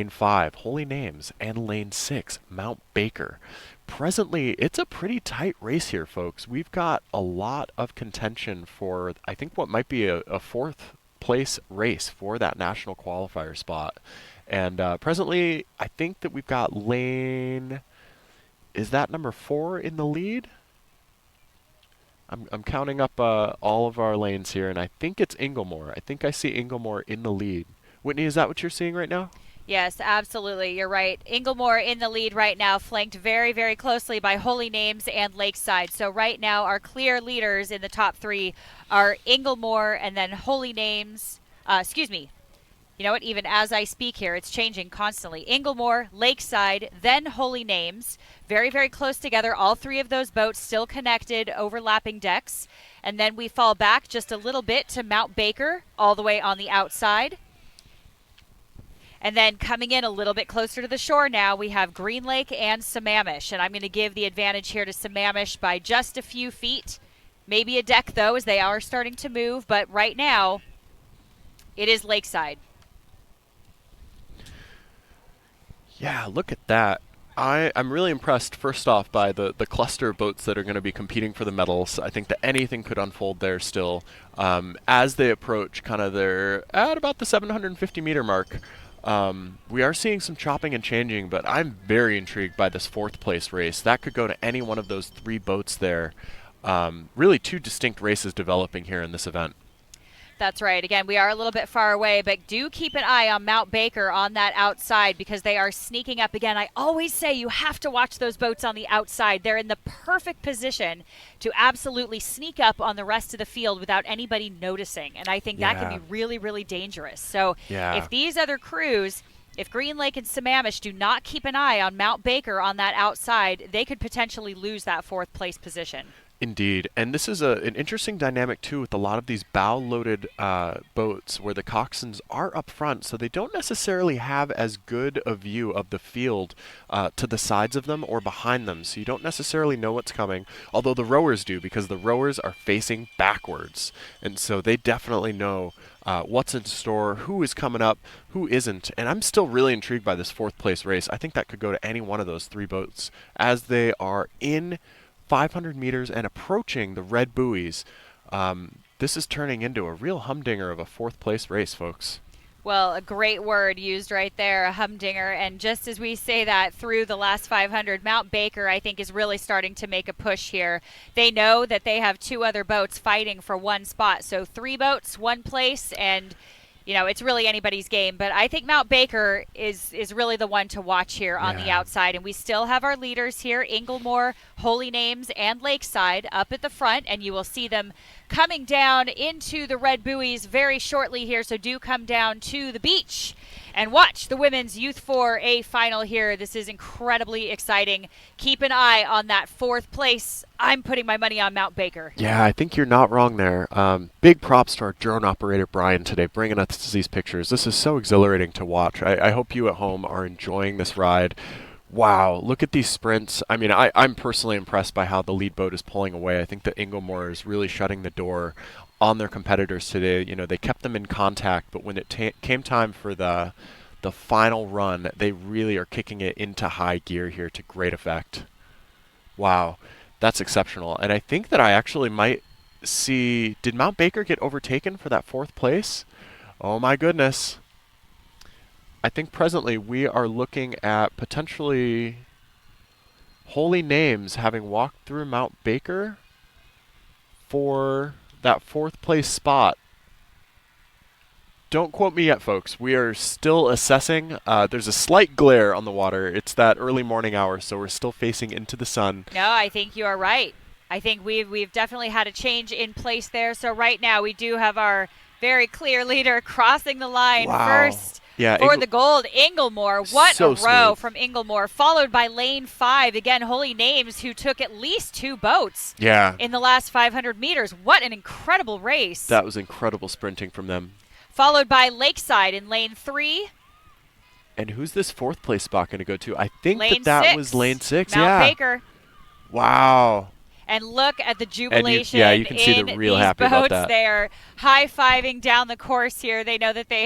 Lane 5, Holy Names, and Lane 6, Mount Baker. Presently, it's a pretty tight race here, folks. We've got a lot of contention for, I think, what might be a fourth place race for that national qualifier spot. And presently, I think that we've got lane. Is that number 4 in the lead? I'm counting up all of our lanes here, and I think it's Inglemoor. I think I see Inglemoor in the lead. Whitney, is that what you're seeing right now? Yes, absolutely. You're right. Inglemoor in the lead right now, flanked very, very closely by Holy Names and Lakeside. So right now, our clear leaders in the top 3 are Inglemoor and then Holy Names. Excuse me. You know what? Even as I speak here, it's changing constantly. Inglemoor, Lakeside, then Holy Names. Very, very close together. All 3 of those boats still connected, overlapping decks. And then we fall back just a little bit to Mount Baker, all the way on the outside. And then coming in a little bit closer to the shore now, we have Green Lake and Sammamish. And I'm going to give the advantage here to Sammamish by just a few feet. Maybe a deck, though, as they are starting to move. But right now, it is Lakeside. Yeah, look at that. I'm really impressed, first off, by the cluster of boats that are going to be competing for the medals. I think that anything could unfold there still. As they approach kind of their, at about the 750-meter mark, we are seeing some chopping and changing, but I'm very intrigued by this fourth place race. That could go to any one of those 3 boats there. Really 2 distinct races developing here in this event. That's right. Again, we are a little bit far away, but do keep an eye on Mount Baker on that outside because they are sneaking up again. I always say you have to watch those boats on the outside. They're in the perfect position to absolutely sneak up on the rest of the field without anybody noticing. And I think that can be really, really dangerous. So if these other crews, if Green Lake and Sammamish do not keep an eye on Mount Baker on that outside, they could potentially lose that 4th place position. Indeed, and this is an interesting dynamic too with a lot of these bow-loaded boats where the coxswains are up front, so they don't necessarily have as good a view of the field to the sides of them or behind them, so you don't necessarily know what's coming, although the rowers do because the rowers are facing backwards, and so they definitely know what's in store, who is coming up, who isn't, and I'm still really intrigued by this 4th place race. I think that could go to any one of those 3 boats as they are in 500 meters and approaching the red buoys. This is turning into a real humdinger of a 4th place race, folks. Well, a great word used right there, a humdinger. And just as we say that through the last 500, Mount Baker, I think, is really starting to make a push here. They know that they have 2 other boats fighting for 1 spot. So 3 boats, 1 place, and you know, it's really anybody's game. But I think Mount Baker is really the one to watch here on the outside. And we still have our leaders here, Inglemoor, Holy Names, and Lakeside up at the front. And you will see them coming down into the red buoys very shortly here. So do come down to the beach and watch the Women's Youth 4A final here. This is incredibly exciting. Keep an eye on that 4th place. I'm putting my money on Mount Baker. Yeah, I think you're not wrong there. Big props to our drone operator, Brian, today, bringing us these pictures. This is so exhilarating to watch. I hope you at home are enjoying this ride. Wow, look at these sprints. I mean, I'm personally impressed by how the lead boat is pulling away. I think that Inglemoor is really shutting the door on their competitors today. You know, they kept them in contact, but when it came time for the final run, they really are kicking it into high gear here to great effect. Wow, that's exceptional. And I think that I actually might see, did Mount Baker get overtaken for that 4th place? Oh my goodness. I think presently we are looking at potentially Holy Names having walked through Mount Baker for that 4th place spot. Don't quote me yet, folks. We are still assessing. There's a slight glare on the water. It's that early morning hour, so we're still facing into the sun. No, I think you are right. I think we've definitely had a change in place there. So right now we do have our very clear leader crossing the line first. Yeah, for the gold, Inglemoor. What so a row smooth from Inglemoor, followed by lane 5. Again, Holy Names, who took at least 2 boats in the last 500 meters. What an incredible race. That was incredible sprinting from them. Followed by Lakeside in lane 3. And who's this 4th place spot going to go to? I think lane that 6, was lane 6. Mount Baker. Wow. And look at the jubilation you can see they're real these happy boats. about that. They are high-fiving down the course here. They know that they